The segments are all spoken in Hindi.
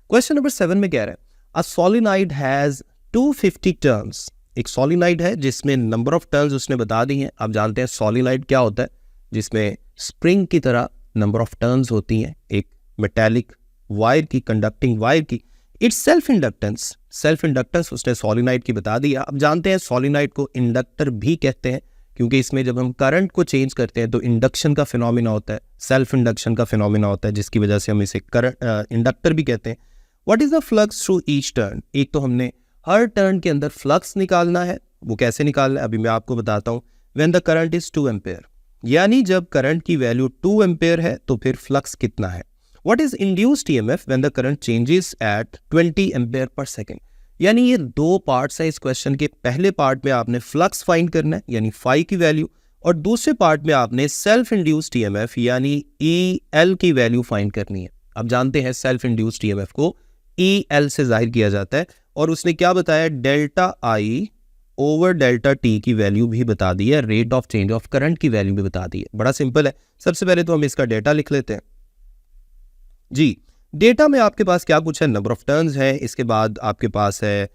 क्वेश्चन नंबर 7 में कह रहा है अ सोलेनॉइड हैज 250 टर्न्स। एक सोलेनॉइड है जिसमें नंबर ऑफ टर्न्स उसने बता दी हैं। आप जानते हैं सोलेनॉइड क्या होता है, जिसमें स्प्रिंग की तरह नंबर ऑफ टर्न्स होती हैं, एक मेटालिक वायर की, कंडक्टिंग वायर की। इट्स सेल्फ इंडक्टेंस उसने सोलेनॉइड की बता दिया। अब जानते हैं सोलेनॉइड को इंडक्टर भी कहते हैं, क्योंकि इसमें जब हम करंट को चेंज करते हैं तो इंडक्शन का फिनोमिना होता है, सेल्फ इंडक्शन का फिनोमिना होता है, जिसकी वजह से हम इसे करंट इंडक्टर भी कहते हैं। What is the flux through each turn. एक तो हमने हर टर्न के अंदर फ्लक्स निकालना है, वो कैसे निकालना है अभी मैं आपको बताता हूँ। When the current is 2 ampere, यानी जब करंट की वैल्यू 2 एम्पेयर है तो फिर फ्लक्स कितना है। What is induced EMF when the current changes at 20 ampere per second. यानी ये दो पार्ट्स हैं इस क्वेश्चन के। पहले पार्ट में आपने फ्लक्स फाइंड करना है यानी फाई की वैल्यू, और दूसरे पार्ट में आपने सेल्फ इंड्यूस्ड ईएमएफ यानी EL की वैल्यू फाइंड करनी है। अब जानते हैं सेल्फ इंड्यूस्ड ईएमएफ को EL से जाहिर किया जाता है, और उसने क्या बताया, delta I over delta T की वैल्यू भी बता दी है, rate of change of current की वैल्यू भी बता दी है। बड़ा सिंपल है। सबसे पहले तो हम इसका डेटा लिख लेते हैं जी। डेटा में आपके पास क्या कुछ है, नंबर ऑफ टर्न्स है, इसके बाद आपके पास है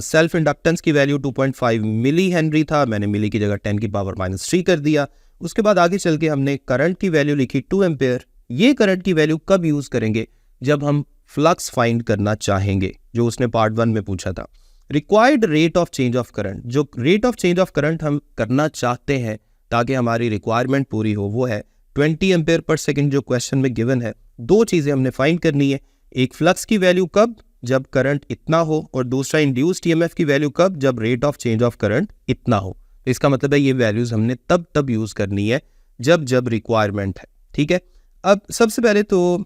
सेल्फ इंडक्टेंस की वैल्यू 2.5 मिली हेनरी था, मैंने मिली की जगह 10 की पावर -3 कर दिया। उसके बाद आगे चल के हमने करंट की वैल्यू लिखी 2 एम्पेयर। ये करंट की वैल्यू कब यूज करेंगे, जब हम फ्लक्स फाइंड करना चाहेंगे, जो उसने पार्ट 1 में पूछा था। Required rate of change of current, जो rate of change of current हम करना चाहते हैं ताकि हमारी रिक्वायरमेंट पूरी हो, वो है 20 एम्पेयर पर सेकेंड, जो क्वेश्चन में गिवन है। दो चीजें हमने फाइंड करनी है, एक फ्लक्स की वैल्यू कब, जब करंट इतना हो, और दूसरा इंड्यूस्ड ईएमएफ की वैल्यू कब, जब rate of change of current इतना हो। इसका मतलब है ये वैल्यूज हमने तब यूज करनी है जब रिक्वायरमेंट है। ठीक है, अब सबसे पहले तो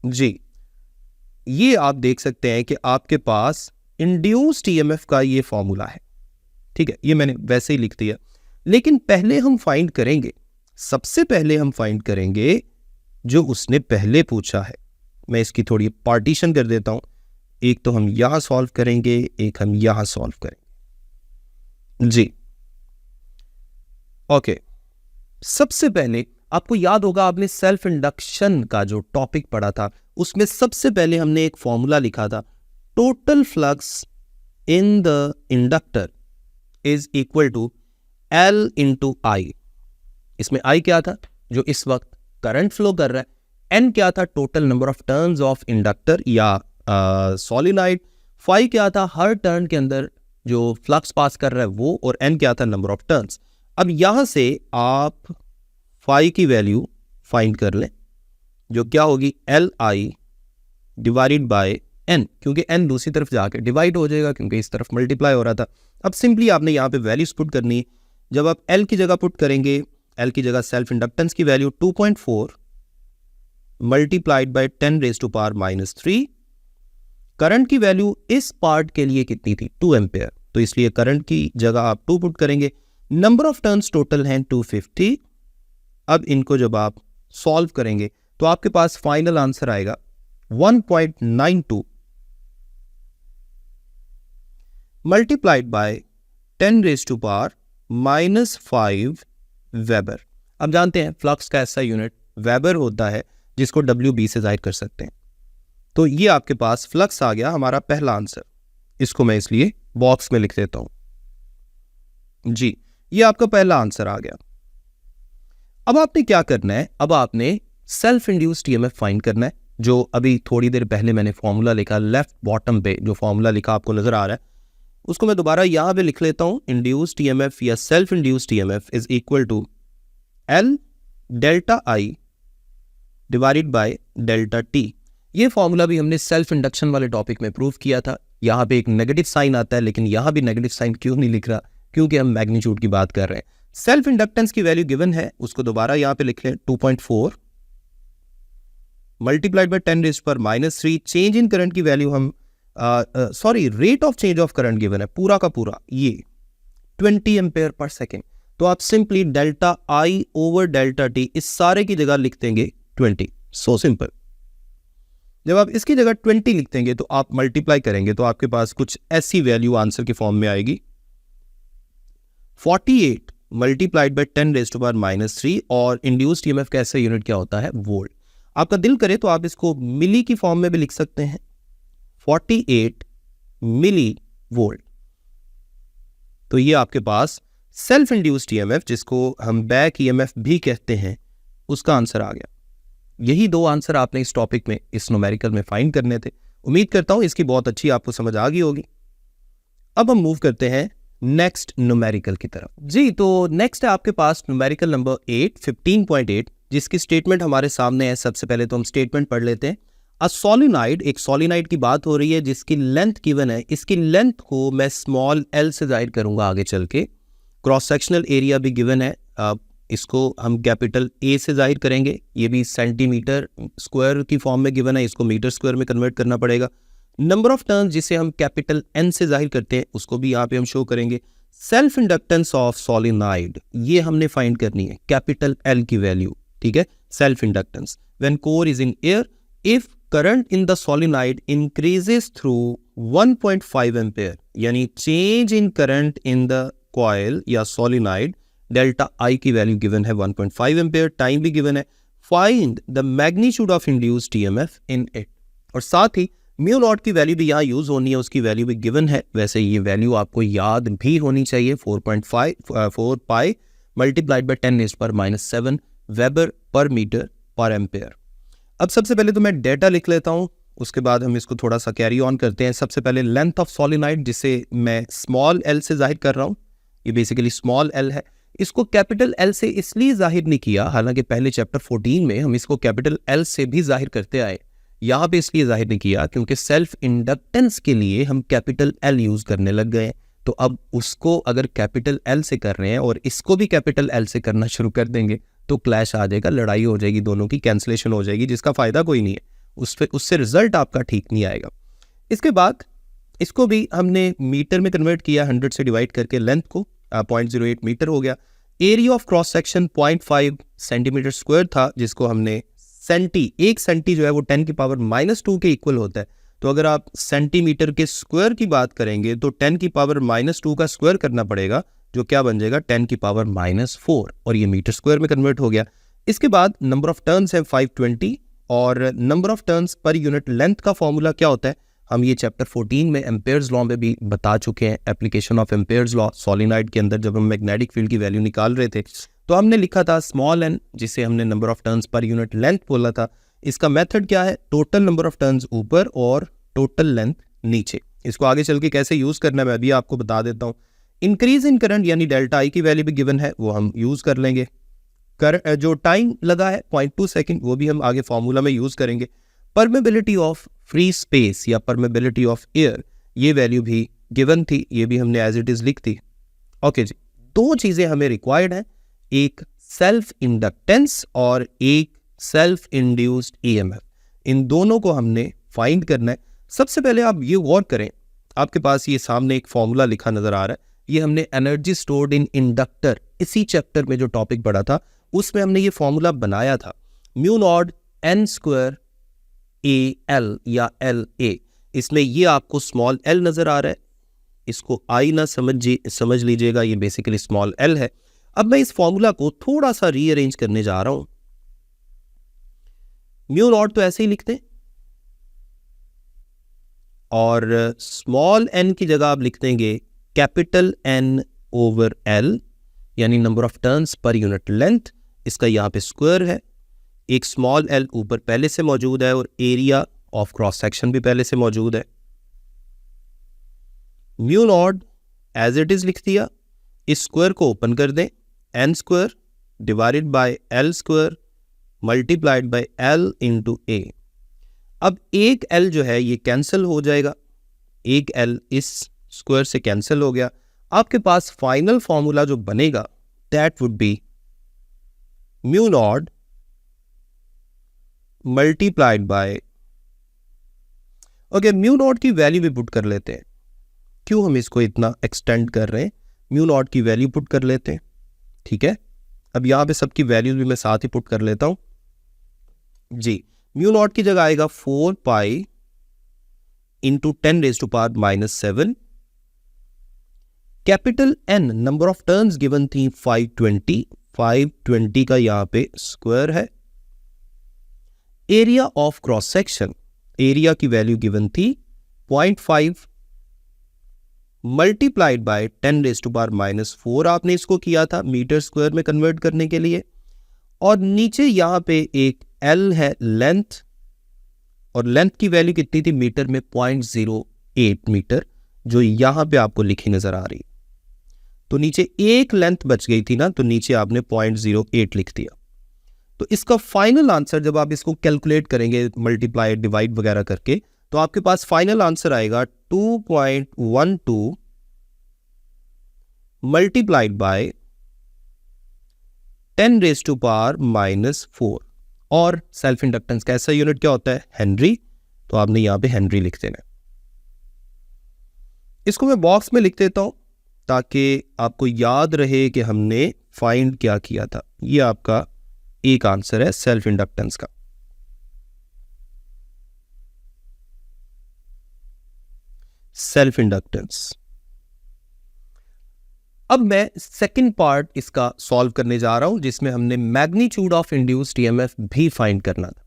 जी ये आप देख सकते हैं कि आपके पास इंड्यूस्ड ईएमएफ का ये फॉर्मूला है। ठीक है, ये मैंने वैसे ही लिख दिया, लेकिन पहले हम फाइंड करेंगे, सबसे पहले हम फाइंड करेंगे जो उसने पहले पूछा है। मैं इसकी थोड़ी पार्टीशन कर देता हूं, एक तो हम यहां सॉल्व करेंगे, एक हम यहां सॉल्व करेंगे जी। ओके, सबसे पहले आपको याद होगा, आपने सेल्फ इंडक्शन का जो टॉपिक पढ़ा था उसमें सबसे पहले हमने एक फॉर्मूला लिखा था, total flux in the inductor is equal to L into I। इसमें I क्या था, जो इस वक्त करंट फ्लो कर रहा है, N क्या था, total number of turns of inductor या सोलेनॉइड, फाई क्या था, हर टर्न के अंदर जो फ्लक्स पास कर रहा है वो, और N क्या था, नंबर ऑफ टर्न्स। अब यहां से आप फाई की वैल्यू फाइंड कर लें, जो क्या होगी, LI डिवाइडेड बाय N, क्योंकि N दूसरी तरफ जाके डिवाइड हो जाएगा क्योंकि इस तरफ मल्टीप्लाई हो रहा था। अब सिंपली आपने यहाँ पे वैल्यूज पुट करनी है। जब आप L की जगह पुट करेंगे, L की जगह सेल्फ इंडक्टेंस की value 2.4 multiplied by 10 raise to power -3। Current की वैल्यू इस पार्ट के लिए कितनी थी, 2 एम्पेयर, तो इसलिए करंट की जगह आप 2 पुट करेंगे। नंबर ऑफ टर्न्स टोटल हैं 250। अब इनको जब आप सॉल्व करेंगे तो आपके पास फाइनल आंसर आएगा 1.92 multiplied by 10 raise to power -5 weber. अब जानते हैं फ्लक्स का ऐसा यूनिट वेबर होता है जिसको WB से जाहिर कर सकते हैं। तो ये आपके पास फ्लक्स आ गया, हमारा पहला आंसर। इसको मैं इसलिए बॉक्स में लिख देता हूं जी, ये आपका पहला आंसर आ गया। अब आपने क्या करना है, अब आपने सेल्फ इंड्यूस्ड ईएमएफ फाइंड करना है, जो अभी थोड़ी देर पहले मैंने फॉर्मूला लिखा, लेफ्ट बॉटम पे जो फॉर्मूला लिखा आपको नजर आ रहा है, उसको मैं दोबारा यहां पे लिख लेता हूं। इंड्यूस्ड ईएमएफ या self induced EMF is equal to L delta I divided by delta T। ये फॉर्मूला भी हमने सेल्फ इंडक्शन वाले टॉपिक में प्रूव किया था। यहाँ पे एक नेगेटिव साइन आता है, लेकिन यहाँ भी नेगेटिव साइन क्यों नहीं लिख रहा, क्योंकि हम मैग्नीट्यूड की बात कर रहे हैं। सेल्फ इंडक्टेंस की वैल्यू गिवन है, उसको दोबारा यहाँ पे लिख लें, 2.4 मल्टीप्लाइड बाय 10 रेज़ पर -3। चेंज इन करंट की वैल्यू हम rate of change of current given है पूरा का पूरा, ये 20 एम्पेयर पर सेकेंड। तो आप simply delta I over delta T इस सारे की जगह लिख देंगे 20। So simple. जब आप इसकी जगह 20 लिख देंगे तो आप मल्टीप्लाई करेंगे तो आपके पास कुछ ऐसी वैल्यू आंसर के फॉर्म में आएगी, 48 multiplied by 10 raise to power -3। और इंड्यूस्ड ईएमएफ का ऐसा यूनिट क्या होता है, वोल्ट। आपका दिल करे तो आप इसको मिली की फॉर्म में भी लिख सकते हैं, 48 मिली वोल्ट। तो ये आपके पास सेल्फ इंड्यूस्ड ईएमएफ, जिसको हम बैक ईएमएफ भी कहते हैं, उसका आंसर आ गया। यही दो आंसर आपने इस टॉपिक में, इस न्यूमेरिकल में फाइंड करने थे। उम्मीद करता हूं इसकी बहुत अच्छी आपको समझ आ गई होगी। अब हम मूव करते हैं नेक्स्ट न्यूमेरिकल की तरफ। जी, तो नेक्स्ट है आपके पास न्यूमेरिकल नंबर 8, 15.8, जिसकी स्टेटमेंट हमारे सामने है। सबसे पहले तो हम स्टेटमेंट पढ़ लेते हैं। अ सोलिनॉइड, एक सोलिनॉइड की बात हो रही है जिसकी लेंथ गिवन है। इसकी लेंथ को मैं स्मॉल एल से जाहिर करूंगा आगे चल के। क्रॉस सेक्शनल एरिया भी गिवन है, इसको हम कैपिटल ए से जाहिर करेंगे। ये भी सेंटीमीटर स्क्वायर की फॉर्म में गिवन है, इसको मीटर स्क्वायर में कन्वर्ट करना पड़ेगा। नंबर ऑफ टर्न्स जिसे हम कैपिटल एन से जाहिर करते हैं, उसको भी यहाँ पे हम शो करेंगे। सेल्फ इंडक्टेंस ऑफ सोलिनॉइड, ये हमने फाइंड करनी है, कैपिटल एल की वैल्यू, ठीक है। Self inductance when core is in air, if current in the solenoid increases through 1.5 ampere, यानी change in current in the coil या सोलिनॉइड, डेल्टा आई की वैल्यू गिवन है 1.5 एम्पेयर, टाइम भी गिवन है। Find the magnitude of induced EMF in it, और साथ ही म्यू नॉट की वैल्यू भी यहाँ यूज होनी है, उसकी वैल्यू भी गिवन है। वैसे ये वैल्यू आपको याद भी होनी चाहिए, 4 pi multiplied by 10⁻⁻7 weber per metre per ampere. अब सबसे पहले तो मैं डेटा लिख लेता हूँ, उसके बाद हम इसको थोड़ा सा कैरी ऑन करते हैं। सबसे पहले लेंथ ऑफ सोलिनॉइड, जिसे मैं स्मॉल एल से जाहिर कर रहा हूँ, ये बेसिकली स्मॉल एल है। इसको कैपिटल एल से इसलिए जाहिर नहीं किया, हालांकि पहले चैप्टर 14 में हम इसको कैपिटल एल से भी जाहिर करते आए, यहाँ पे इसलिए जाहिर नहीं किया क्योंकि सेल्फ इंडक्टेंस के लिए हम कैपिटल एल यूज करने लग गए। तो अब उसको अगर कैपिटल एल से कर रहे हैं और इसको भी कैपिटल एल से करना शुरू कर देंगे तो क्लैश आ जाएगा, लड़ाई हो जाएगी, दोनों की कैंसलेशन हो जाएगी, जिसका फायदा कोई नहीं है, उससे रिजल्ट आपका ठीक नहीं आएगा। इसके बाद इसको भी हमने मीटर में कन्वर्ट किया, 100 से डिवाइड करके लेंथ को 0.08 मीटर हो गया। Area of cross section 0.5 centimetre square था, जिसको हमने सेंटी, एक सेंटी जो है वो 10⁻⁻2 के इक्वल होता है। तो अगर आप सेंटीमीटर के स्क्वायर की बात करेंगे तो 10⁻⁻2 का स्क्वायर करना पड़ेगा, जो क्या बन जाएगा 10⁻⁻4, और ये मीटर स्क्वायर में कन्वर्ट हो गया। इसके बाद नंबर ऑफ टर्न्स है 520, और number of turns per unit length का फॉर्मूला क्या होता है, हम ये चैप्टर 14 में एम्पेयर्स लॉ में भी बता चुके हैं। Application of Ampere's law solenoid के अंदर जब हम मैग्नेटिक फील्ड की वैल्यू निकाल रहे थे तो हमने लिखा था स्मॉल एन, जिसे हमने number of turns per unit length बोला था। इसका मेथड क्या है, टोटल नंबर ऑफ टर्न्स ऊपर और टोटल लेंथ नीचे। इसको आगे चल के कैसे यूज करना है मैं भी आपको बता देता हूँ। इंक्रीज इन करंट यानी डेल्टा आई की वैल्यू भी गिवन है, वो हम यूज कर लेंगे। जो टाइम लगा है 0.2 सेकेंड, वो भी हम आगे फॉर्मूला में यूज करेंगे। परमेबिलिटी ऑफ फ्री स्पेस या परमेबिलिटी ऑफ एयर, ये वैल्यू भी गिवन थी, ये भी हमने एज इट इज लिख दी। ओके जी, दो चीजें हमें रिक्वायर्ड है, एक सेल्फ इंडक्टेंस और एक सेल्फ इंड्यूस्ड ईएमएफ। इन दोनों को हमने फाइंड करना है। सबसे पहले आप ये गौर करें, आपके पास ये सामने एक फॉर्मूला लिखा नजर आ रहा है, ये हमने एनर्जी स्टोर्ड इन इंडक्टर, इसी चैप्टर में जो टॉपिक पढ़ा था उसमें हमने ये फॉर्मूला बनाया था, mu not an square A L या एल ए। इसमें ये आपको स्मॉल एल नजर आ रहा है, इसको आई ना समझ लीजिएगा, ये बेसिकली स्मॉल एल है। अब मैं इस फॉर्मूला को थोड़ा सा रीअरेंज करने जा रहा हूं। म्यू नॉट तो ऐसे ही लिखते हैं, और स्मॉल एन की जगह आप लिख देंगे कैपिटल एन ओवर एल, यानी number of turns per unit length. इसका यहां पे स्क्वायर है, एक स्मॉल एल ऊपर पहले से मौजूद है और एरिया ऑफ क्रॉस सेक्शन भी पहले से मौजूद है। Mu naught as it is लिख दिया, इस स्क्वायर को ओपन कर दें, N square divided by L square multiplied by L into A. अब एक एल जो है ये कैंसिल हो जाएगा, एक एल इस स्क्वायर से कैंसिल हो गया। आपके पास फाइनल फॉर्मूला जो बनेगा that would be mu naught multiplied by, okay, mu naught की वैल्यू भी पुट कर लेते हैं, क्यों हम इसको इतना एक्सटेंड कर रहे हैं, म्यू नॉट की वैल्यू पुट कर लेते हैं, ठीक है। अब यहां पे सबकी वैल्यूज भी मैं साथ ही पुट कर लेता हूं जी। म्यू नॉट की जगह आएगा 4 pi into 10⁻⁻7। Capital N number of turns given थी 520 का यहां पे स्क्वायर है। Area of cross section, area की वैल्यू गिवन थी 0.5 मल्टीप्लाइड बाय 10⁻⁻⁴, आपने इसको किया था मीटर स्क्वायर में कन्वर्ट करने के लिए। और नीचे यहां पे एक L है लेंथ, और लेंथ की वैल्यू कितनी थी मीटर में 0.08 मीटर, जो यहां पे आपको लिखी नजर आ रही। तो नीचे एक लेंथ बच गई थी ना, तो नीचे आपने 0.08 लिख दिया। तो इसका फाइनल आंसर जब आप इसको कैलकुलेट करेंगे मल्टीप्लाई डिवाइड वगैरह करके, तो आपके पास फाइनल आंसर आएगा 2.12 मल्टीप्लाइड बाय 10⁻⁻⁴। और सेल्फ इंडक्टेंस का ऐसा यूनिट क्या होता है, हेनरी, तो आपने यहां पे हेनरी लिख देना। इसको मैं बॉक्स में लिख देता हूं ताकि आपको याद रहे कि हमने फाइंड क्या किया था। ये आपका एक आंसर है सेल्फ इंडक्टेंस का। Self inductance. अब मैं सेकंड पार्ट इसका सॉल्व करने जा रहा हूं, जिसमें हमने मैग्नीट्यूड ऑफ इंड्यूस्ड ईएमएफ भी फाइंड करना था।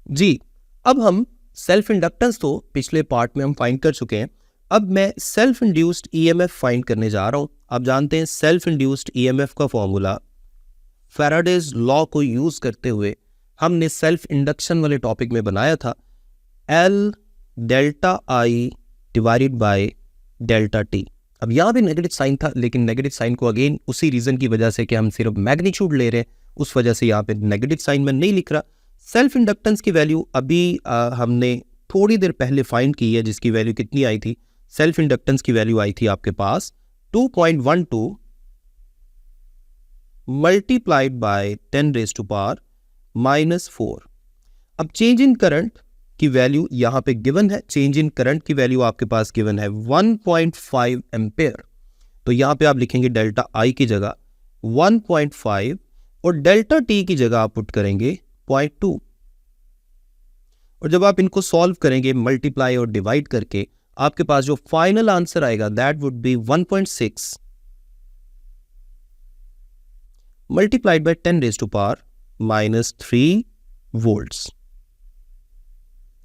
जी, अब हम सेल्फ इंडक्टेंस तो पिछले पार्ट में हम फाइंड कर चुके हैं, अब मैं सेल्फ इंड्यूस्ड ईएमएफ फाइंड करने जा रहा हूं। आप जानते हैं सेल्फ इंड्यूस्ड ईएमएफ का फॉर्मूला फैराडेज लॉ को यूज करते हुए हमने सेल्फ इंडक्शन वाले टॉपिक में बनाया था, L delta I divided by delta T। अब यहां भी नेगेटिव साइन था, लेकिन नेगेटिव साइन को अगेन उसी रीजन की वजह से कि हम सिर्फ मैग्नीट्यूड ले रहे हैं, उस वजह से यहां पे नेगेटिव साइन में नहीं लिख रहा। सेल्फ इंडक्टेंस की वैल्यू अभी हमने थोड़ी देर पहले फाइंड की है, जिसकी वैल्यू कितनी आई थी, सेल्फ इंडक्टेंस की वैल्यू आई थी आपके पास 2.12 मल्टीप्लाइड बाय 10⁻⁻⁴। अब चेंज इन करंट की वैल्यू यहां पे गिवन है, चेंज इन करंट की वैल्यू आपके पास गिवन है 1.5 एम्पेयर। तो यहां पे आप लिखेंगे डेल्टा I की जगह 1.5 और डेल्टा T की जगह आप पुट करेंगे 0.2। और जब आप इनको सॉल्व करेंगे मल्टीप्लाई और डिवाइड करके, आपके पास जो फाइनल आंसर आएगा that would be 1.6 multiplied by 10⁻⁻³ volts.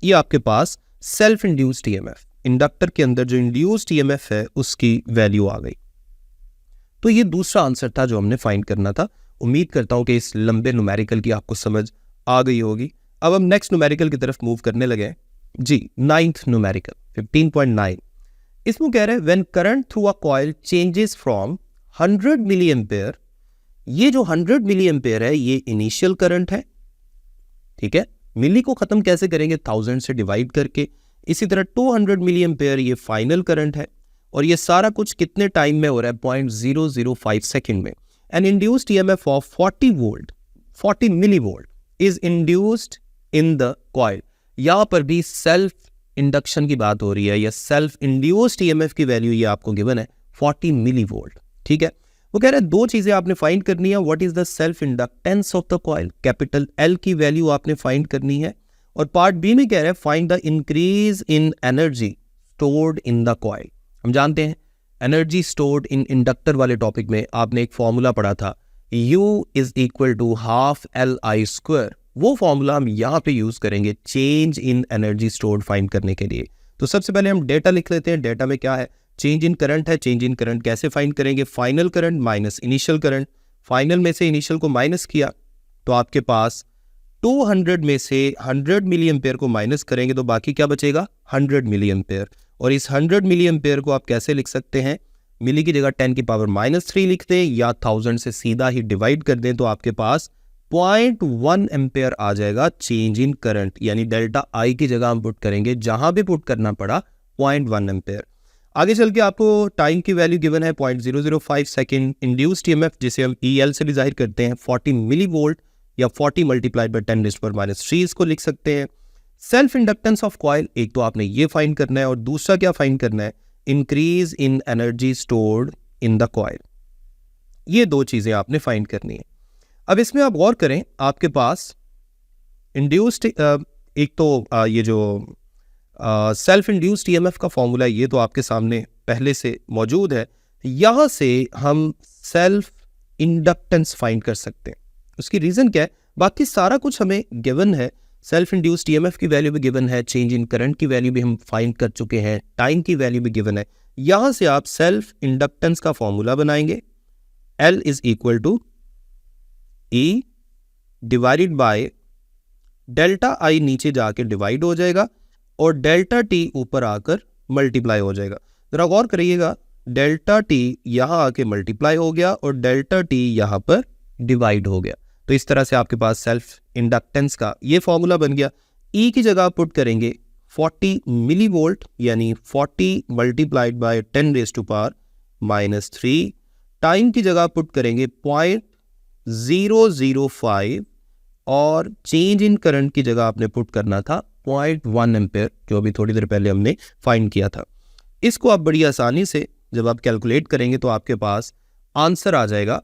ये आपके पास सेल्फ इंड्यूस्ड ईएमएफ, इंडक्टर के अंदर जो इंड्यूस्ड ईएमएफ है उसकी वैल्यू आ गई। तो ये दूसरा आंसर था जो हमने फाइंड करना था। उम्मीद करता हूं कि इस लंबे न्यूमेरिकल की आपको समझ आ गई होगी। अब हम नेक्स्ट न्यूमेरिकल की तरफ मूव करने लगे जी। 9th न्यूमेरिकल 15.9, इसमें कह रहे हैं when current through a coil changes from 100 milli ampere. ये जो 100 मिली एम्पेयर है ये इनिशियल करंट है, ठीक है। मिली को खत्म कैसे करेंगे, 1000 से डिवाइड करके। इसी तरह 200 मिली एम्पेयर ये फाइनल करंट है, और ये सारा कुछ कितने टाइम में हो रहा है, 0.005 सेकेंड में। An induced EMF of 40 milli volt is induced in the coil. यहां पर भी सेल्फ इंडक्शन की बात हो रही है, या सेल्फ इंड्यूस्ड ईएमएफ की वैल्यू ये आपको गिवन है 40 मिली वोल्ट, ठीक है। वो कह रहे हैं दो चीजें आपने फाइंड करनी है, what is the self inductance of the coil, capital L की वैल्यू आपने फाइंड करनी है। और पार्ट बी में कह रहे हैं find the increase in energy stored in the coil. हम जानते हैं एनर्जी स्टोर्ड इन इंडक्टर वाले टॉपिक में आपने एक फॉर्मूला पढ़ा था, U is equal to half LI²। वो फॉर्मूला हम यहाँ पे यूज करेंगे change in energy stored find करने के लिए। तो सबसे पहले हम डेटा लिख लेते हैं। डेटा में क्या है, चेंज इन करंट है। चेंज इन करंट कैसे फाइंड करेंगे, final current minus initial current. Final में से इनिशियल को माइनस किया तो आपके पास 200 में से 100 मिली एम्पेयर को माइनस करेंगे तो बाकी क्या बचेगा, 100 मिली एम्पेयर। और इस 100 मिली एम्पेयर को आप कैसे लिख सकते हैं, मिली की जगह 10⁻³ लिख दें, या 1000 से सीधा ही डिवाइड कर दें, तो आपके पास 0.1 एम्पेयर आ जाएगा चेंज इन करंट। यानी डेल्टा I की जगह हम पुट करेंगे, जहां भी पुट करना पड़ा 0.1 एम्पेयर। आगे चल के आपको टाइम की वैल्यू गिवन है 0.005 सेकेंड। इंड्यूस्ड ईएमएफ जिसे हम EL से भी जाहिर करते हैं 40 मिली वोल्ट, या 40 मल्टीप्लाइड बाय 10⁻³ इसको लिख सकते हैं। सेल्फ इंडक्टेंस ऑफ कॉइल, एक तो आपने ये फाइंड करना है, और दूसरा क्या फाइंड करना है, increase in energy stored in the coil. ये दो चीजें आपने फाइंड करनी है। अब इसमें आप गौर करें, आपके पास इंड्यूस्ड एक तो ये जो सेल्फ इंड्यूस्ड ईएमएफ का फॉर्मूला ये तो आपके सामने पहले से मौजूद है। यहां से हम सेल्फ इंडक्टेंस फाइंड कर सकते हैं। उसकी रीजन क्या है, बाकी सारा कुछ हमें गिवन है, सेल्फ इंड्यूस्ड ईएमएफ की वैल्यू भी गिवन है, चेंज इन करंट की वैल्यू भी हम फाइंड कर चुके हैं, टाइम की वैल्यू भी गिवन है। यहां से आप सेल्फ इंडक्टेंस का फॉर्मूला बनाएंगे, L is equal to E divided by delta I नीचे जाके डिवाइड हो जाएगा और डेल्टा टी ऊपर आकर मल्टीप्लाई हो जाएगा। जरा गौर करिएगा, डेल्टा टी यहां आके मल्टीप्लाई हो गया और डेल्टा टी यहां पर डिवाइड हो गया। तो इस तरह से आपके पास सेल्फ इंडक्टेंस का ये फॉर्मूला बन गया। ई की जगह पुट करेंगे 40 मिली वोल्ट, यानी 40 मल्टीप्लाइड बाय 10⁻⁻³ टाइम की जगह पुट करेंगे 0.005 और चेंज इन करंट की जगह आपने पुट करना था 0.1 एम्पेयर, जो अभी थोड़ी देर पहले हमने फाइंड किया था। इसको आप बड़ी आसानी से जब आप कैलकुलेट करेंगे तो आपके पास आंसर आ जाएगा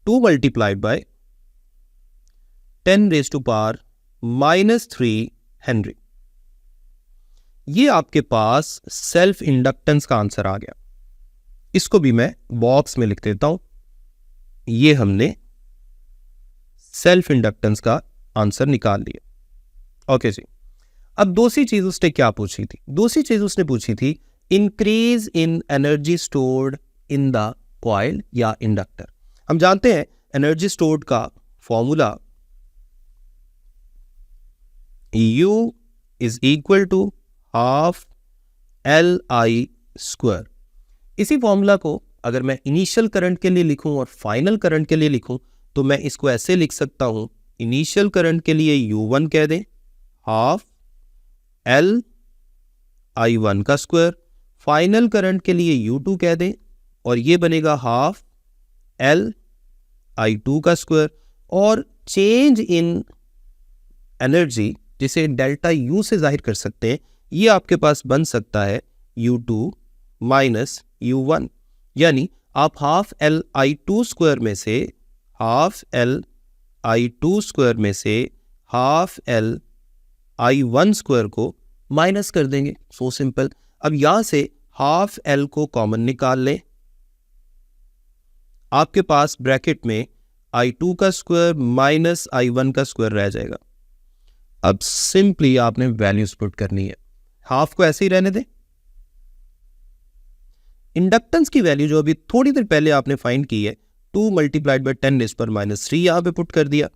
2 मल्टीप्लाइड बाय 10⁻³ हेनरी। ये आपके पास सेल्फ इंडक्टेंस का आंसर आ गया। इसको भी मैं बॉक्स में लिख देता हूं। ये हमने सेल्फ इंडक्टेंस का आंसर निकाल लिया। ओके जी, अब दूसरी चीज उसने क्या पूछी थी? दूसरी चीज उसने पूछी थी increase in energy stored in the coil या इंडक्टर। हम जानते हैं एनर्जी स्टोर्ड का formula U is equal to half LI²। इसी फॉर्मूला को अगर मैं इनिशियल करंट के लिए लिखूं और फाइनल करंट के लिए लिखूं तो मैं इसको ऐसे लिख सकता हूं, इनिशियल करंट के लिए U1 कह दें हाफ LI1², फाइनल करंट के लिए U2 कह दें और ये बनेगा हाफ LI2²। और चेंज इन एनर्जी जिसे डेल्टा U से जाहिर कर सकते हैं, ये आपके पास बन सकता है U2 माइनस U1, यानी आप हाफ LI2² में से हाफ LI2² में से हाफ LI1² को माइनस कर देंगे। So simple. अब यहां से हाफ L को कॉमन निकाल लें, आपके पास ब्रैकेट में I2² माइनस I1² रह जाएगा। अब सिंपली आपने वैल्यूज पुट करनी है, हाफ को ऐसे ही रहने दें। इंडक्टेंस की वैल्यू जो अभी थोड़ी देर पहले आपने फाइंड की है 2 मल्टीप्लाइड बाय 10⁻³ यहां पे पुट कर दिया।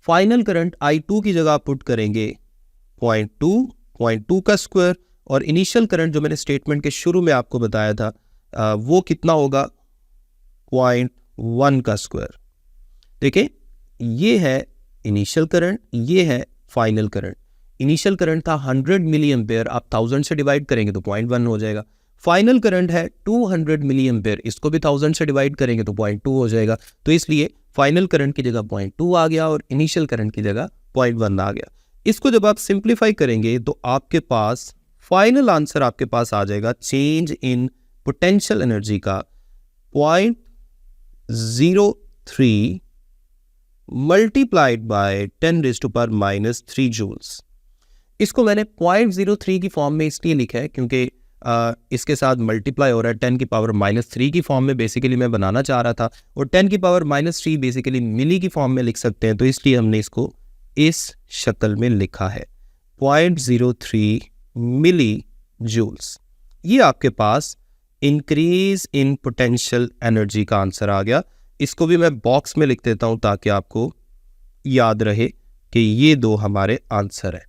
फाइनल करंट I2 की जगह आप पुट करेंगे 0.2² और इनिशियल करंट जो मैंने स्टेटमेंट के शुरू में आपको बताया था वो कितना होगा 0.1²। देखिए ये है इनिशियल करंट, ये है फाइनल करंट। इनिशियल करंट था 100 मिली एम्पेयर, आप 1000 से डिवाइड करेंगे तो 0.1 हो जाएगा। फाइनल करंट है 200 मिली एम्पेयर, इसको भी 1000 से डिवाइड करेंगे तो 0.2 हो जाएगा। तो इसलिए फाइनल करंट की जगह 0.2 आ गया और इनिशियल करंट की जगह 0.1 आ गया। इसको जब आप सिंप्लीफाई करेंगे तो आपके पास फाइनल आंसर आपके पास आ जाएगा चेंज इन पोटेंशियल एनर्जी का 0.03 मल्टीप्लाइड बाय 10⁻³ जूल्स। इसको मैंने 0.03 की फॉर्म में इसलिए लिखा है क्योंकि इसके साथ मल्टीप्लाई हो रहा है 10⁻³ की फॉर्म में बेसिकली मैं बनाना चाह रहा था, और 10⁻³ बेसिकली मिली की फॉर्म में लिख सकते हैं, तो इसलिए हमने इसको इस शक्ल में लिखा है 0.03 मिली जूल्स। ये आपके पास इंक्रीज इन पोटेंशियल एनर्जी का आंसर आ गया। इसको भी मैं बॉक्स में लिख देता हूं ताकि आपको याद रहे कि ये दो हमारे आंसर है।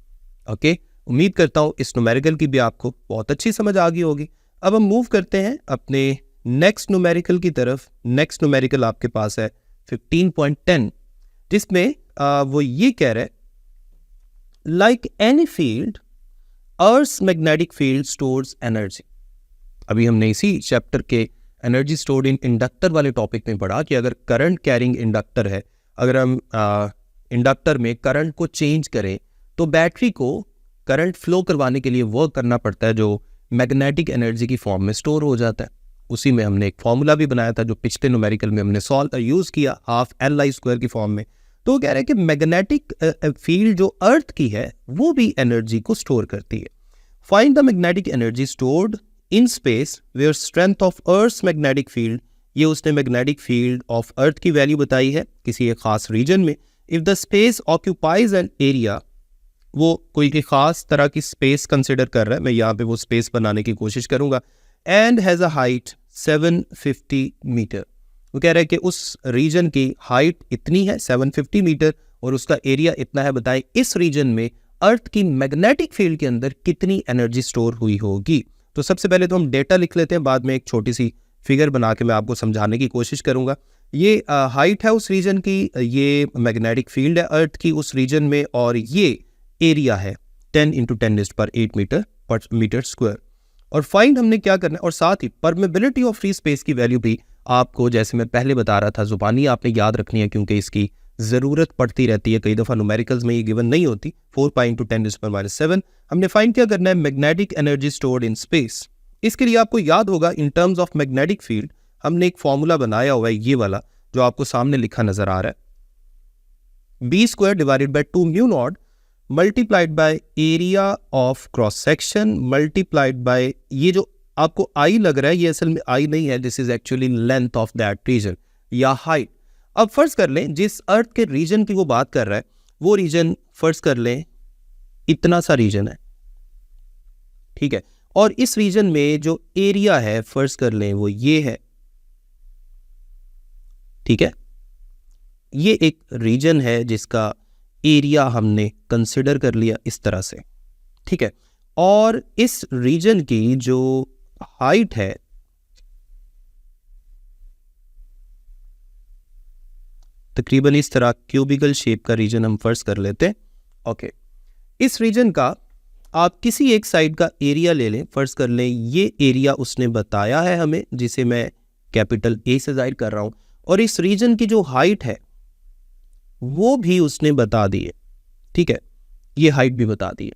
ओके, उम्मीद करता हूं इस न्यूमेरिकल की भी आपको बहुत अच्छी समझ आ गई होगी। अब हम मूव करते हैं अपने नेक्स्ट न्यूमेरिकल की तरफ। नेक्स्ट न्यूमेरिकल आपके पास है 15.10, जिसमें वो ये कह रहे like any field earth magnetic field stores energy. अभी हमने इसी चैप्टर के एनर्जी स्टोर्ड इन इंडक्टर वाले टॉपिक में पढ़ा कि अगर करंट कैरिंग इंडक्टर है, अगर हम इंडक्टर में करंट को चेंज करें तो बैटरी को करंट फ्लो करवाने के लिए वर्क करना पड़ता है जो मैग्नेटिक एनर्जी की फॉर्म में स्टोर हो जाता है। उसी में हमने एक फॉर्मूला भी बनाया था जो पिछले न्यूमेरिकल में हमने यूज़ किया हाफ LI² की फॉर्म में। तो कह रहे हैं कि मैग्नेटिक फील्ड जो अर्थ की है वो भी एनर्जी को स्टोर करती है। Find the magnetic energy stored in space where strength of earth magnetic field. ये उसने मैग्नेटिक फील्ड ऑफ अर्थ की वैल्यू बताई है किसी एक खास रीजन में if the space occupies an area, वो कोई की खास तरह की स्पेस कंसिडर कर रहा है, मैं यहाँ पे वो स्पेस बनाने की कोशिश करूंगा, and has a height 750 metre. वो कह रहा है कि उस रीजन की हाइट इतनी है 750 मीटर और उसका एरिया इतना है, बताएं इस रीजन में अर्थ की मैग्नेटिक फील्ड के अंदर कितनी एनर्जी स्टोर हुई होगी। तो सबसे पहले तो हम डेटा लिख लेते हैं, बाद में एक छोटी सी फिगर बना के मैं आपको समझाने की कोशिश करूंगा। ये हाइट है उस रीजन की, ये मैग्नेटिक फील्ड है अर्थ की उस रीजन में, और ये एरिया है 10 × 10⁸ मीटर पर मीटर स्क्वायर। और फाइंड हमने क्या करना है, और साथ ही परमेबिलिटी ऑफ फ्री स्पेस की वैल्यू भी आपको, जैसे मैं पहले बता रहा था, जुबानी आपने याद रखनी है क्योंकि इसकी ज़रूरत पड़ती रहती है, कई दफ़ा न्यूमेरिकल्स में ये गिवन नहीं होती। 4 पाई × 10⁻⁷ हमने फाइंड क्या करना है, magnetic energy stored in space. इसके लिए आपको याद होगा in terms of magnetic field हमने एक फॉर्मूला बनाया हुआ है, ये वाला जो आपको सामने लिखा नजर आ रहा है, b² divided by 2 mu naught multiplied by area of cross section multiplied by, ये जो आपको आई लग रहा है ये असल में आई नहीं है, this is actually length of that region या हाइट। अब फर्ज कर लें जिस अर्थ के रीजन की वो बात कर रहा है वो रीजन फर्ज कर लें इतना सा रीजन है, ठीक है, और इस रीजन में जो एरिया है फर्ज कर लें वो ये है, ठीक है, ये एक रीजन है जिसका एरिया हमने कंसिडर कर लिया इस तरह से, ठीक है, और इस रीजन की जो हाइट है तकरीबन इस तरह क्यूबिकल शेप का रीजन हम फर्ज कर लेते हैं। ओके, इस रीजन का आप किसी एक साइड का एरिया ले लें, फर्ज कर लें ये एरिया उसने बताया है हमें, जिसे मैं कैपिटल ए से जाहिर कर रहा हूं, और इस रीजन की जो हाइट है वो भी उसने बता दी है, ठीक है, ये हाइट भी बता दी है।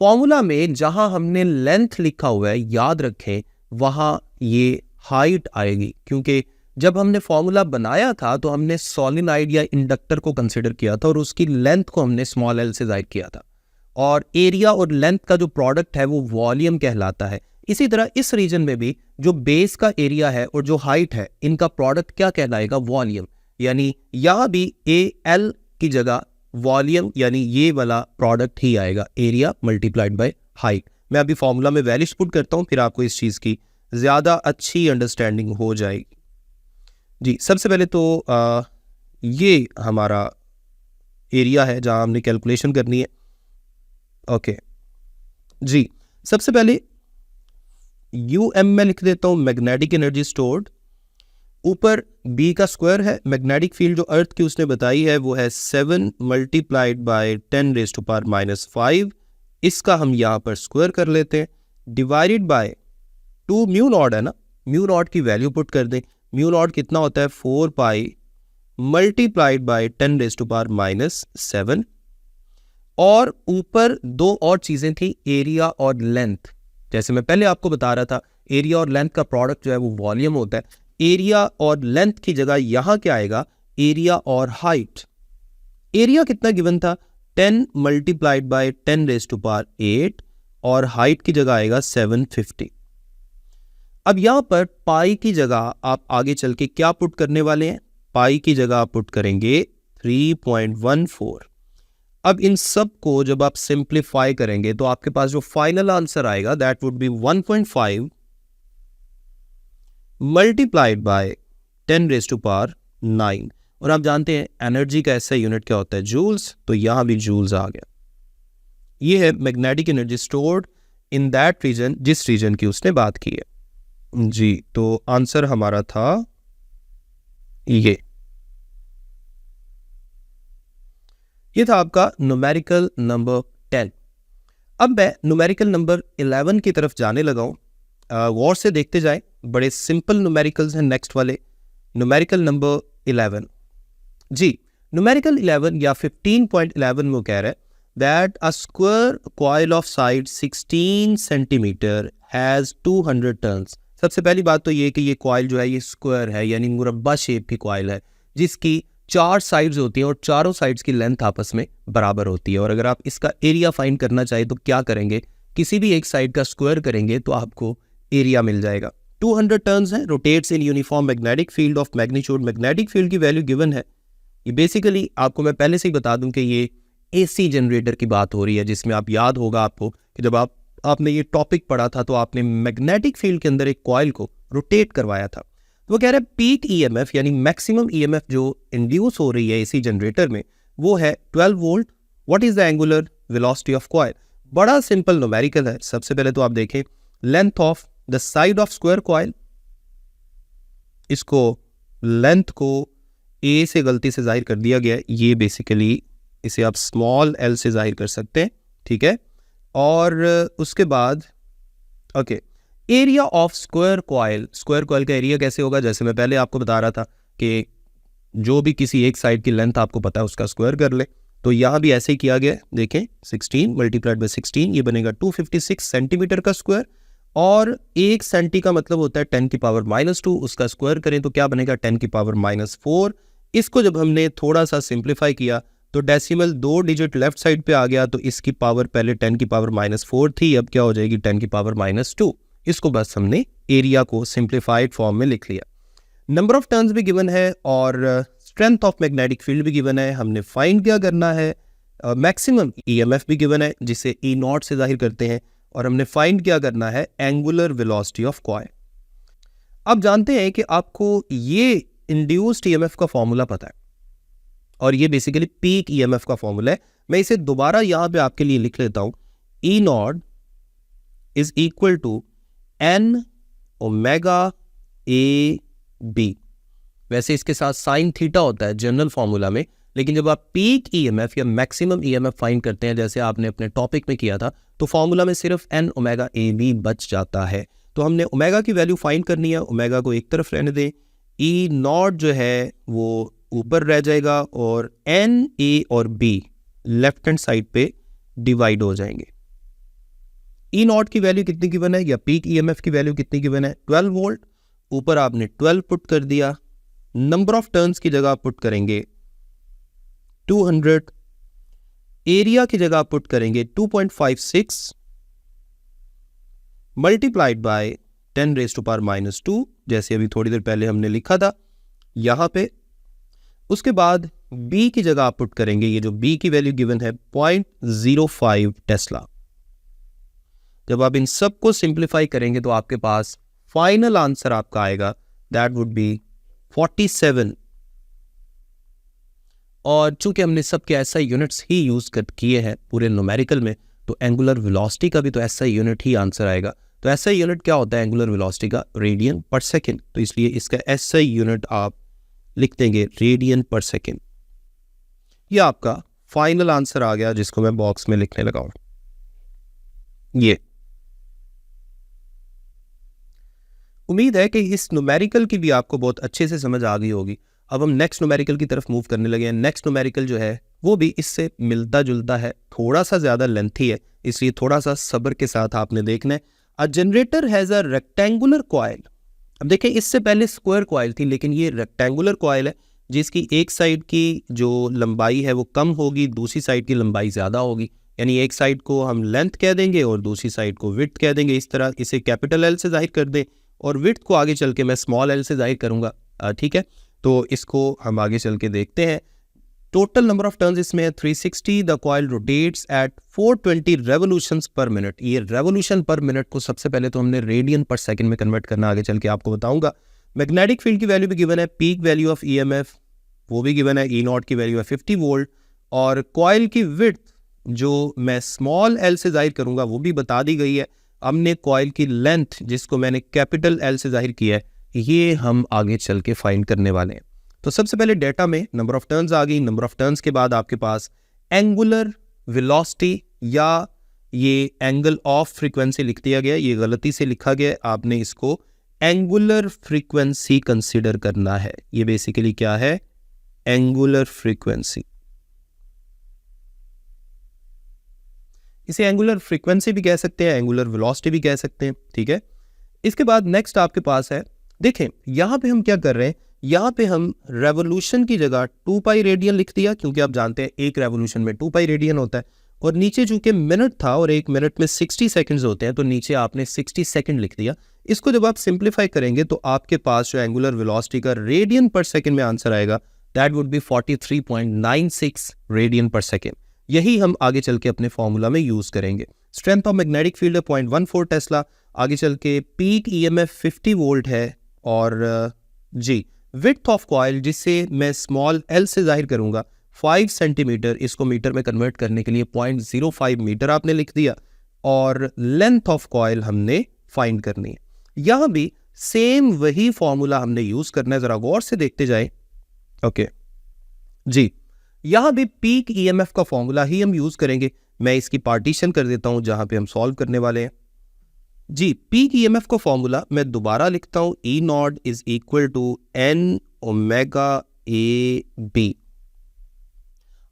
फॉर्मूला में जहां हमने लेंथ लिखा हुआ है याद रखें वहां ये हाइट आएगी, क्योंकि जब हमने फॉर्मूला बनाया था तो हमने सोलेनॉइड या इंडक्टर को कंसिडर किया था और उसकी लेंथ को हमने स्मॉल एल से जाहिर किया था, और एरिया और लेंथ का जो प्रोडक्ट है वो वॉल्यूम कहलाता है। इसी तरह इस रीजन में भी जो बेस का एरिया है और जो हाइट है इनका प्रोडक्ट क्या कहलाएगा, वॉल्यूम, यानी यहां भी ए एल की जगह वॉल्यूम यानी ये वाला प्रोडक्ट ही आएगा, एरिया मल्टीप्लाइड बाय हाइट। मैं अभी फॉर्मूला में वैल्यूज पुट करता हूं, फिर आपको इस चीज की ज्यादा अच्छी अंडरस्टैंडिंग हो जाएगी। जी, सबसे पहले तो ये हमारा एरिया है जहां हमने कैलकुलेशन करनी है। ओके जी, सबसे पहले UM में लिख देता हूं मैग्नेटिक एनर्जी स्टोर्ड, ऊपर B का स्क्वायर है, मैग्नेटिक फील्ड जो अर्थ की उसने बताई है वो है 7 मल्टीप्लाइड बाय 10⁻⁵, इसका हम यहाँ पर स्क्वायर कर लेते हैं, डिवाइडेड बाय 2 म्यू नॉट है ना, म्यू नॉट की वैल्यू पुट कर दें, म्यू नॉट कितना होता है 4 पाई मल्टीप्लाइड बाय 10⁻⁷, और ऊपर दो और चीजें थी, एरिया और लेंथ। जैसे मैं पहले आपको बता रहा था एरिया और लेंथ का प्रोडक्ट जो है वो वॉल्यूम होता है, एरिया और लेंथ की जगह यहां क्या आएगा, एरिया और हाइट। एरिया कितना गिवन था 10 मल्टीप्लाइड बाय 10⁸, और हाइट की जगह आएगा 750। अब यहां पर पाई की जगह आप आगे चल के क्या पुट करने वाले हैं, पाई की जगह आप पुट करेंगे 3.14। अब इन सब को जब आप सिंप्लीफाई करेंगे तो आपके पास जो फाइनल आंसर आएगा that would be 1.5 multiplied by 10⁻⁹, और आप जानते हैं एनर्जी का ऐसा यूनिट क्या होता है, जूल्स, तो यहां भी जूल्स आ गया। ये है magnetic energy stored in that region जिस रीजन की उसने बात की है। जी, तो आंसर हमारा था ये था आपका न्यूमेरिकल नंबर 10। अब मैं न्यूमेरिकल नंबर 11 की तरफ जाने लगा हूं, गौर से देखते जाएं, बड़े सिंपल न्यूमेरिकल्स हैं नेक्स्ट वाले। न्यूमेरिकल नंबर 11, जी, न्यूमेरिकल 11 या 15.11 में कह रहा है that a square coil of side 16 centimetre has 200 turns. सबसे पहली बात तो ये कि ये कॉइल जो है ये स्क्वायर है, यानी मुरब्बा शेप की कॉइल है जिसकी 4 साइड्स होती हैं और चारों साइड्स की लेंथ आपस में बराबर होती है। और अगर आप इसका एरिया फाइंड करना चाहे तो क्या करेंगे, किसी भी एक साइड का स्क्वायर करेंगे तो आपको एरिया मिल जाएगा। 200 टर्न्स है, rotates in uniform magnetic field of magnitude, magnetic field की वैल्यू गिवन है ये बेसिकली आपको मैं पहले से ही बता दूं कि ये एसी जनरेटर की बात हो रही है, जिसमें आप याद होगा आपको कि जब आपने ये टॉपिक पढ़ा था तो आपने मैग्नेटिक फील्ड के अंदर एक कॉइल को रोटेट करवाया था। तो वो कह रहा है पीक ईएमएफ यानी मैक्सिमम ईएमएफ जो इंड्यूस हो रही है एसी जनरेटर में वो है 12 volt. What is the angular velocity of coil? बड़ा सिंपल न्यूमेरिकल है। सबसे पहले तो आप देखें length of the side of square coil, इसको लेंथ को ए से गलती से जाहिर कर दिया गया है, ये बेसिकली इसे आप स्मॉल एल से जाहिर कर सकते हैं, ठीक है। और उसके बाद okay area of square coil, square coil का एरिया कैसे होगा? जैसे मैं पहले आपको बता रहा था कि जो भी किसी एक साइड की लेंथ आपको पता है उसका स्क्वायर कर ले, तो यहाँ भी ऐसे ही किया गया है। देखें 16 मल्टीप्लाइड बाई 16 ये बनेगा 256 सेंटीमीटर का स्क्वायर, और 1 सेंटी का मतलब होता है 10 की पावर -2, उसका स्क्वायर करें तो क्या बनेगा 10 की पावर -4। इसको जब हमने थोड़ा सा सिंप्लीफाई किया तो डेसिमल 2 डिजिट लेफ्ट साइड पे आ गया, तो इसकी पावर पहले 10 की पावर -4 थी, अब क्या हो जाएगी 10 की पावर -2। इसको बस हमने एरिया को सिंप्लीफाइड फॉर्म में लिख लिया। नंबर ऑफ टर्न्स भी गिवन है और स्ट्रेंथ ऑफ मैग्नेटिक फील्ड भी गिवन है। हमने फाइंड क्या करना है, मैक्सिमम ईएमएफ भी गिवन है जिसे ई नॉट से जाहिर करते हैं, और हमने फाइंड क्या करना है एंगुलर वेलोसिटी ऑफ कॉइल। अब जानते हैं कि आपको ये इंड्यूस्ड ईएमएफ का फॉर्मूला पता है और ये बेसिकली पीक ईएमएफ का फॉर्मूला है। मैं इसे दोबारा यहां पे आपके लिए लिख लेता हूं, E naught is equal to N omega A B. वैसे इसके साथ साइन थीटा होता है जनरल फॉर्मूला में, लेकिन जब आप पीक ईएमएफ या मैक्सिमम ईएमएफ फाइंड करते हैं जैसे आपने अपने टॉपिक में किया था, तो फॉर्मूला में सिर्फ एन ओमेगा ए बी बच जाता है। तो हमने ओमेगा की वैल्यू फाइंड करनी है, ओमेगा को एक तरफ रहने दें, ई नॉट जो है वो ऊपर रह जाएगा और एन ए और बी लेफ्ट हैंड साइड पे डिवाइड हो जाएंगे। ई नॉट की वैल्यू कितनी गिवन है या पीक ईएमएफ की वैल्यू कितनी गिवन है 12 वोल्ट। ऊपर आपने 12 पुट कर दिया, नंबर ऑफ टर्न्स की जगह पुट करेंगे 200, एरिया की जगह पुट करेंगे 2.56 मल्टीप्लाइड बाय 10⁻⁻², जैसे अभी थोड़ी देर पहले हमने लिखा था यहां पे। उसके बाद B की जगह आप पुट करेंगे, ये जो B की वैल्यू गिवन है 0.05 टेस्ला। जब आप इन सब को सिंप्लीफाई करेंगे तो आपके पास फाइनल आंसर आपका आएगा, दैट वुड बी 47। और चूंकि हमने सबके ऐसा यूनिट्स ही यूज किए हैं पूरे न्यूमेरिकल में, तो एंगुलर वेलोसिटी का भी तो ऐसा यूनिट ही आंसर आएगा। तो ऐसा यूनिट क्या होता है एंगुलर वेलोसिटी का? रेडियन पर सेकेंड। तो इसलिए इसका ऐसा यूनिट आप लिख देंगे रेडियन पर सेकेंड। ये आपका फाइनल आंसर आ गया जिसको मैं बॉक्स में लिखने लगा हूं। ये उम्मीद है कि इस न्यूमेरिकल की भी आपको बहुत अच्छे से समझ आ गई होगी। अब हम नेक्स्ट न्यूमेरिकल की तरफ मूव करने लगे हैं। नेक्स्ट न्यूमेरिकल जो है वो भी इससे मिलता जुलता है, थोड़ा सा ज्यादा लेंथी है, इसलिए थोड़ा सा सब्र के साथ आपने देखना है। A generator has a rectangular coil. अब देखें इससे पहले स्क्वायर कॉइल थी, लेकिन ये रेक्टेंगुलर कॉइल है जिसकी एक साइड की जो लंबाई है वो कम होगी, दूसरी साइड की लंबाई ज्यादा होगी। यानी एक साइड को हम लेंथ कह देंगे और दूसरी साइड को विड्थ कह देंगे। इस तरह इसे कैपिटल एल से जाहिर कर दें और विड्थ को आगे चल के मैं स्मॉल एल से जाहिर करूंगा, ठीक है। तो इसको हम आगे चल के देखते हैं। टोटल नंबर ऑफ टर्न्स इसमें है 360। The coil rotates at 420 revolutions per minute. ये रेवोल्यूशन पर मिनट को सबसे पहले तो हमने रेडियन पर सेकंड में कन्वर्ट करना, आगे चल के आपको बताऊंगा। मैग्नेटिक फील्ड की वैल्यू भी गिवन है, पीक वैल्यू ऑफ ईएमएफ वो भी गिवन है, ई नॉट की वैल्यू है 50 वोल्ट, और कॉइल की विड्थ जो मैं स्मॉल एल से जाहिर करूंगा वो भी बता दी गई है। हमने कॉइल की लेंथ जिसको मैंने कैपिटल एल से जाहिर किया है, ये हम आगे चल के फाइंड करने वाले हैं। तो सबसे पहले डेटा में नंबर ऑफ टर्न्स आ गई। नंबर ऑफ टर्न्स के बाद आपके पास एंगुलर वेलोसिटी या ये एंगल ऑफ फ्रीक्वेंसी लिख दिया गया, ये गलती से लिखा गया, आपने इसको एंगुलर फ्रीक्वेंसी कंसीडर करना है। ये बेसिकली क्या है? Angular frequency. इसे एंगुलर फ्रीक्वेंसी भी कह सकते हैं, एंगुलर वेलोसिटी भी कह सकते हैं, ठीक है। इसके बाद नेक्स्ट आपके पास है, देखें यहां पे हम क्या कर रहे हैं, यहां पे हम रेवोल्यूशन की जगह 2 पाई रेडियन लिख दिया, क्योंकि आप जानते हैं एक रेवोल्यूशन में 2 पाई रेडियन होता है, और नीचे चूंकि मिनट था और एक मिनट में 60 सेकंड्स होते हैं तो नीचे आपने 60 सेकंड लिख दिया। इसको जब आप सिंप्लीफाई करेंगे तो आपके पास जो एंगुलर वेलोसिटी का रेडियन पर सेकंड में आंसर आएगा दैट वुड बी 43.96 रेडियन पर सेकेंड। यही हम आगे चल के अपने फॉर्मूला में यूज करेंगे। स्ट्रेंथ ऑफ मैग्नेटिक फील्ड है 0.14 टेस्ला। आगे चल के पीक ईएमएफ 50 वोल्ट है। और जी विड्थ ऑफ कॉइल, जिसे मैं स्मॉल एल से जाहिर करूंगा, 5 सेंटीमीटर, इसको मीटर में कन्वर्ट करने के लिए 0.05 मीटर आपने लिख दिया। और लेंथ ऑफ कॉइल हमने फाइंड करनी है। यहां भी सेम वही फॉर्मूला हमने यूज करना है, जरा गौर से देखते जाएं। ओके जी, यहां भी पीक ईएमएफ का फॉर्मूला ही हम यूज करेंगे। मैं इसकी पार्टीशन कर देता हूं जहां पे हम सॉल्व करने वाले हैं। जी, पीक ईएमएफ का फॉर्मूला मैं दोबारा लिखता हूं, E naught is equal to N omega A B.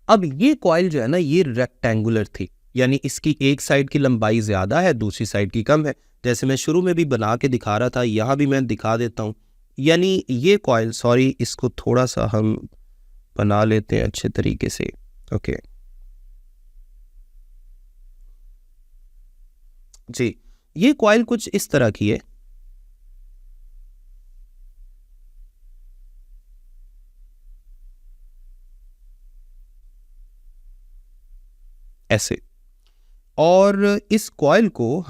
अब ये कॉइल जो है ना, ये रेक्टेंगुलर थी, यानी इसकी एक साइड की लंबाई ज्यादा है, दूसरी साइड की कम है। जैसे मैं शुरू में भी बना के दिखा रहा था, यहां भी मैं दिखा देता हूं। यानी ये कॉइल, सॉरी इसको थोड़ा सा हम बना लेते हैं अच्छे तरीके से। ओके जी, ये कॉइल कुछ इस तरह की है। ऐसे, और इस कॉइल को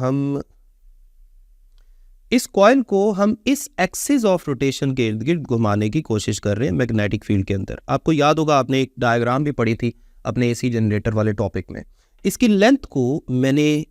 हम इस एक्सिस ऑफ रोटेशन के इर्द गिर्द घुमाने की कोशिश कर रहे हैं मैग्नेटिक फील्ड के अंदर। आपको याद होगा, आपने एक डायग्राम भी पढ़ी थी अपने एसी जनरेटर वाले टॉपिक में। इसकी लेंथ को मैंने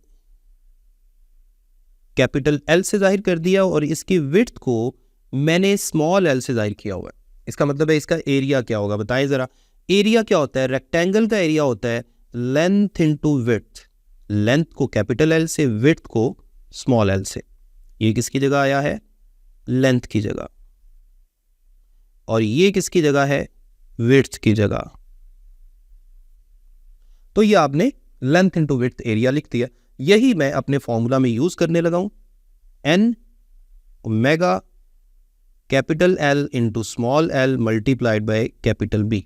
कैपिटल एल से जाहिर कर दिया और इसकी विड्थ को मैंने स्मॉल एल से जाहिर किया हुआ है। इसका मतलब है इसका एरिया क्या होगा, बताएं जरा। एरिया क्या होता है? रेक्टेंगल का एरिया होता है लेंथ इनटू विड्थ। लेंथ को कैपिटल एल से, विड्थ को स्मॉल एल से। ये किसकी जगह आया है? लेंथ की जगह। और ये किसकी जगह है? विड्थ की जगह। तो ये आपने लेंथ इनटू विड्थ एरिया लिख दिया। यही मैं अपने फॉर्मूला में यूज करने लगा हूं, N omega capital L into small L multiplied by capital B.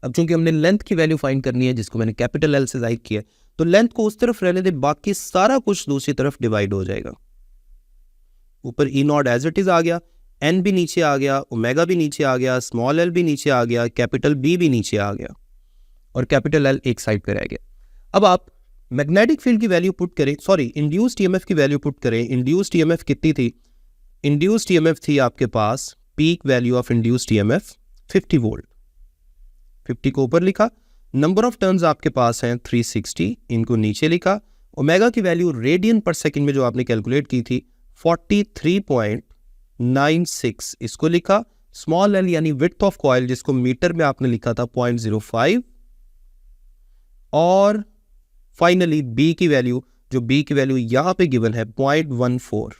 अब चूंकि हमने लेंथ की वैल्यू फाइंड करनी है, जिसको मैंने कैपिटल एल से जाहिर किया, तो लेंथ को उस तरफ रहने दे, बाकी सारा कुछ दूसरी तरफ डिवाइड हो जाएगा। ऊपर ई नॉट एज इट इज आ गया, एन भी नीचे आ गया, ओमेगा भी नीचे आ गया, स्मॉल एल भी नीचे आ गया, कैपिटल बी भी नीचे आ गया, और कैपिटल एल एक साइड पे रह गया। अब आप मैग्नेटिक फील्ड की वैल्यू पुट करें, सॉरी इंड्यूस्ड ईएमएफ की वैल्यू पुट करें। इंड्यूस्ड ईएमएफ कितनी थी? इंड्यूस्ड ईएमएफ थी आपके पास, peak value of induced EMF 50 volt. 50 को ऊपर लिखा, नंबर ऑफ टर्न्स आपके पास हैं 360, इनको नीचे लिखा। ओमेगा की वैल्यू रेडियन पर सेकंड में जो आपने कैलकुलेट की थी 43.96, इसको लिखा। स्मॉल एल यानी विड्थ ऑफ कॉइल, जिसको मीटर में आपने लिखा था 0.05, और फाइनली बी की वैल्यू, जो बी की वैल्यू यहां पे गिवन है 0.14।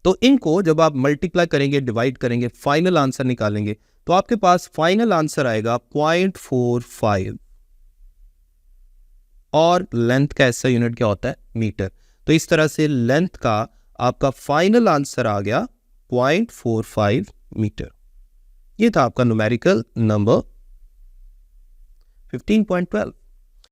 तो इनको जब आप मल्टीप्लाई करेंगे, डिवाइड करेंगे, फाइनल आंसर निकालेंगे, तो आपके पास फाइनल आंसर आएगा 0.45। और लेंथ का ऐसा यूनिट क्या होता है? मीटर। तो इस तरह से लेंथ का आपका फाइनल आंसर आ गया 0.45 मीटर। ये था आपका न्यूमेरिकल नंबर 15.12।